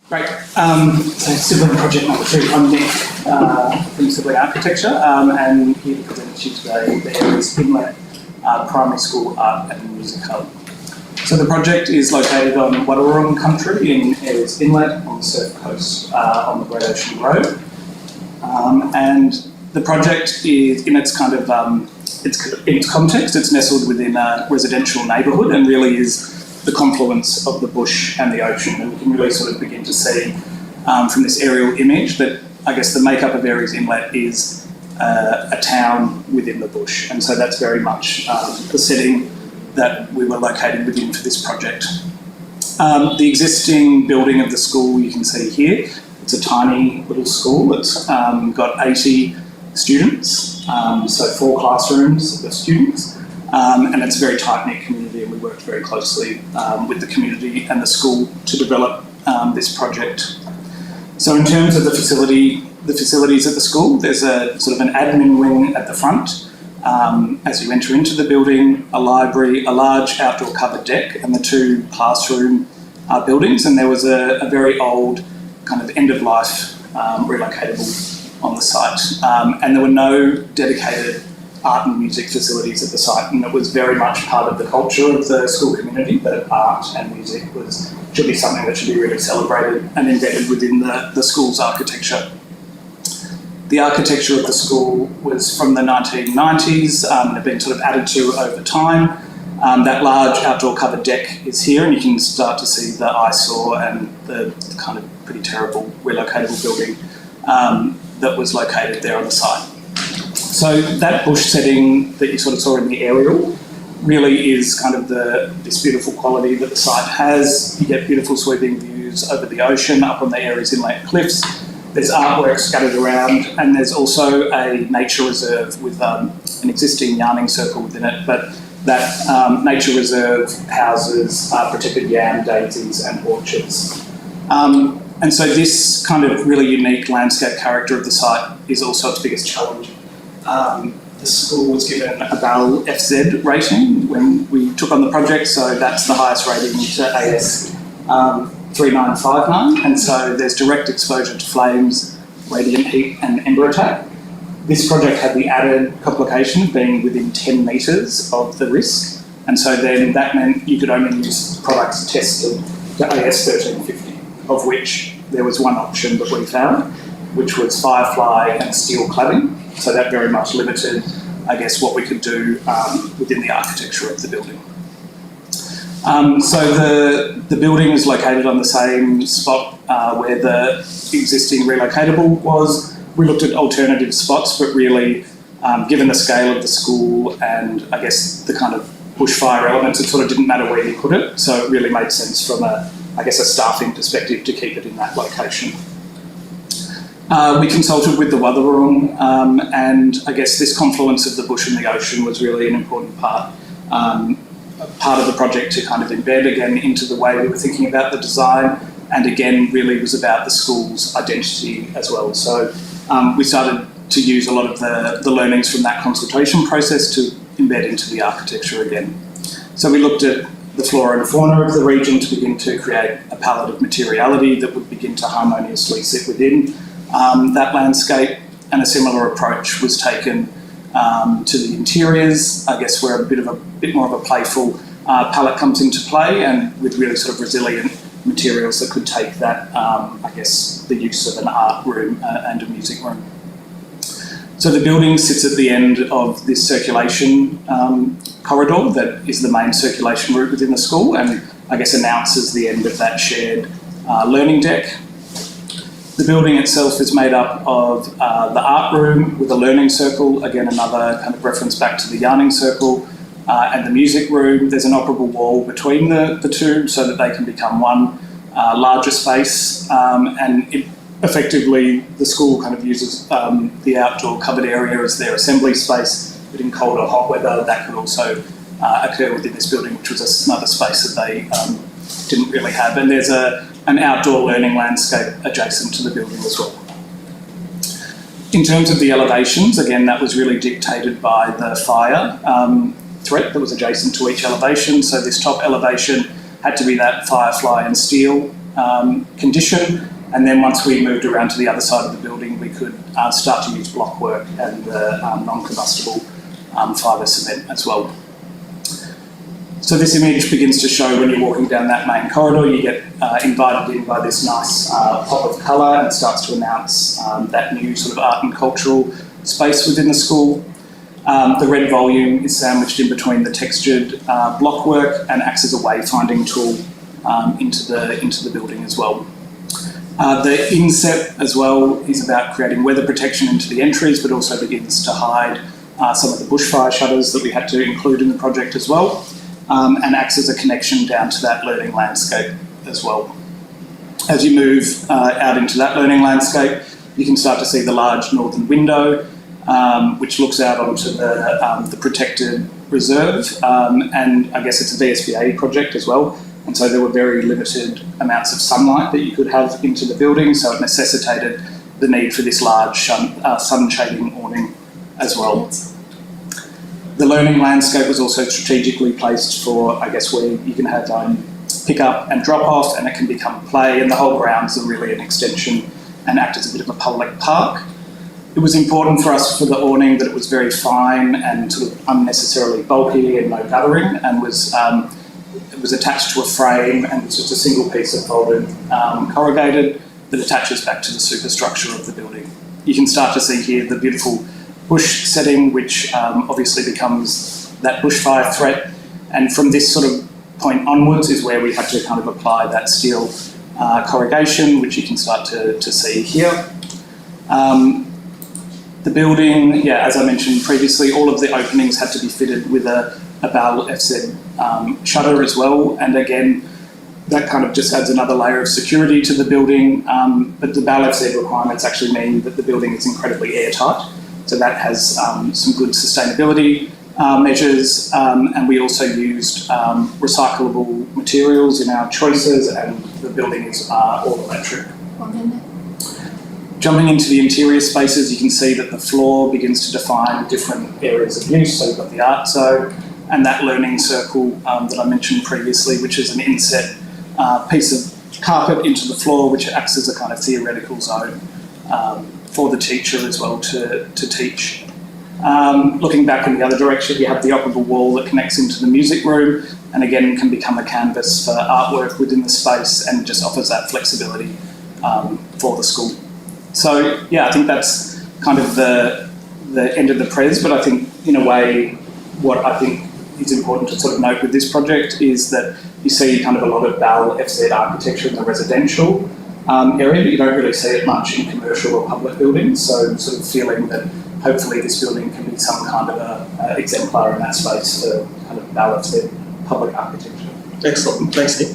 Great. So Sibling project number 2. I'm Nick from Sibling Architecture, and here to present to you today the Aireys Inlet Primary School Art and Music Hub. So the project is located on Wadawurrung country in Aireys Inlet on the surf coast on the Great Ocean Road. And the project is, in its kind of its context, it's nestled within a residential neighbourhood and really is the confluence of the bush and the ocean. And you can really sort of begin to see from this aerial image that I guess the makeup of Aireys Inlet is a town within the bush. And so that's very much the setting that we were located within for this project. The existing building of the school you can see here. It's a tiny little school. It's got 80 students, so 4 classrooms of students. And it's a very tight-knit community, and we worked very closely with the community and the school to develop this project. So in terms of the facilities at the school, there's a sort of an admin wing at the front. As you enter into the building, a library, a large outdoor covered deck, and the 2 classroom buildings. And there was a very old kind of end-of-life relocatable on the site. And there were no dedicated art and music facilities at the site, and it was very much part of the culture of the school community that art and music should be something that should be really celebrated and embedded within the school's architecture. The architecture of the school was from the 1990s and had been sort of added to over time. That large outdoor covered deck is here, and you can start to see the eyesore and the kind of pretty terrible relocatable building that was located there on the site. So that bush setting that you sort of saw in the aerial really is kind of this beautiful quality that the site has. You get beautiful sweeping views over the ocean up on the Aireys Inlet cliffs. There's artwork scattered around, and there's also a nature reserve with an existing yarning circle within it, but that nature reserve houses protected yam, daisies and orchards. And so this kind of really unique landscape character of the site is also its biggest challenge. The school was given a BAL FZ rating when we took on the project, so that's the highest rating to AS 3959, and so there's direct exposure to flames, radiant heat and ember attack. This project had the added complication of being within 10 metres of the risk, and so then that meant you could only use products tested to AS 1350, of which there was one option that we found, which was firefly and steel cladding. So that very much limited, I guess, what we could do within the architecture of the building. So the building is located on the same spot where the existing relocatable was. We looked at alternative spots, but really, given the scale of the school and I guess the kind of bushfire elements, it sort of didn't matter where you put it. So it really made sense from a staffing perspective to keep it in that location. We consulted with the Wadawurrung, and I guess this confluence of the bush and the ocean was really an important part of the project to kind of embed again into the way we were thinking about the design, and again really was about the school's identity as well. So we started to use a lot of the learnings from that consultation process to embed into the architecture again. So we looked at the flora and fauna of the region to begin to create a palette of materiality that would begin to harmoniously sit within that landscape, and a similar approach was taken to the interiors, I guess, where a bit more of a playful palette comes into play, and with really sort of resilient materials that could take that, I guess, the use of an art room and a music room. So the building sits at the end of this circulation corridor that is the main circulation route within the school, and I guess announces the end of that shared learning deck. The building itself is made up of the art room with a learning circle, again another kind of reference back to the yarning circle, and the music room. There's an operable wall between the two so that they can become one larger space, and effectively the school kind of uses the outdoor covered area as their assembly space, but in cold or hot weather that could also occur within this building, which was another space that they didn't really have. And there's an outdoor learning landscape adjacent to the building as well. In terms of the elevations, again, that was really dictated by the fire threat that was adjacent to each elevation. So this top elevation had to be that firefly and steel condition. And then once we moved around to the other side of the building, we could start to use blockwork and non-combustible fibre cement as well. So this image begins to show when you're walking down that main corridor, you get invited in by this nice pop of colour, and it starts to announce that new sort of art and cultural space within the school. The red volume is sandwiched in between the textured blockwork and acts as a wayfinding tool into the building as well. The inset as well is about creating weather protection into the entries, but also begins to hide some of the bushfire shutters that we had to include in the project as well, and acts as a connection down to that learning landscape as well. As you move out into that learning landscape, you can start to see the large northern window, which looks out onto the protected reserve, and I guess it's a VSBA project as well. And so there were very limited amounts of sunlight that you could have into the building, so it necessitated the need for this large sun shading awning as well. The learning landscape was also strategically placed for, I guess, where you can have pick up and drop off, and it can become play, and the whole grounds are really an extension and act as a bit of a public park. It was important for us for the awning that it was very fine and sort of unnecessarily bulky and no guttering, and it was attached to a frame, and it's just a single piece of folded corrugated that attaches back to the superstructure of the building. You can start to see here the beautiful bush setting, which obviously becomes that bushfire threat. And from this sort of point onwards is where we had to kind of apply that steel corrugation, which you can start to see here. The building, as I mentioned previously, all of the openings had to be fitted with a BAL FZ shutter as well, and again that kind of just adds another layer of security to the building, but the BAL FZ requirements actually mean that the building is incredibly airtight, so that has some good sustainability measures, and we also used recyclable materials in our choices, and the building is all electric. Jumping into the interior spaces, you can see that the floor begins to define different areas of use. So you've got the art zone and that learning circle that I mentioned previously, which is an inset piece of carpet into the floor, which acts as a kind of theoretical zone for the teacher as well to teach. Looking back in the other direction, you have the operable wall that connects into the music room, and again can become a canvas for artwork within the space, and just offers that flexibility for the school. So I think that's kind of the end of the pres, but I think in a way what I think is important to sort of note with this project is that you see kind of a lot of BAL FZ architecture in the residential area, but you don't really see it much in commercial or public buildings, so sort of feeling that hopefully this building can be some kind of a exemplar in that space for kind of BAL FZ public architecture. Excellent, thanks Nick.